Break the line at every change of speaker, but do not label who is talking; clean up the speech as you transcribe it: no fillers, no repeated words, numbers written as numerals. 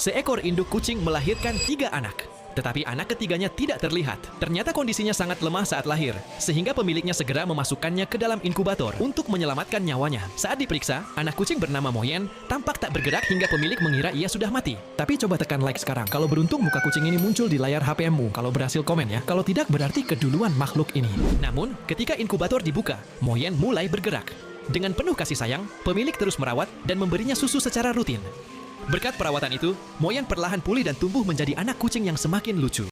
Seekor induk kucing melahirkan 3 anak. Tetapi anak ketiganya tidak terlihat. Ternyata kondisinya sangat lemah saat lahir, sehingga pemiliknya segera memasukkannya ke dalam inkubator untuk menyelamatkan nyawanya. Saat diperiksa, anak kucing bernama Moyen tampak tak bergerak hingga pemilik mengira ia sudah mati. Tapi coba tekan like sekarang. Kalau beruntung muka kucing ini muncul di layar HP-mu. Kalau berhasil komen ya. Kalau tidak berarti keduluan makhluk ini. Namun, ketika inkubator dibuka, Moyen mulai bergerak. Dengan penuh kasih sayang, pemilik terus merawat dan memberinya susu secara rutin. Berkat perawatan itu, Moyen perlahan pulih dan tumbuh menjadi anak kucing yang semakin lucu.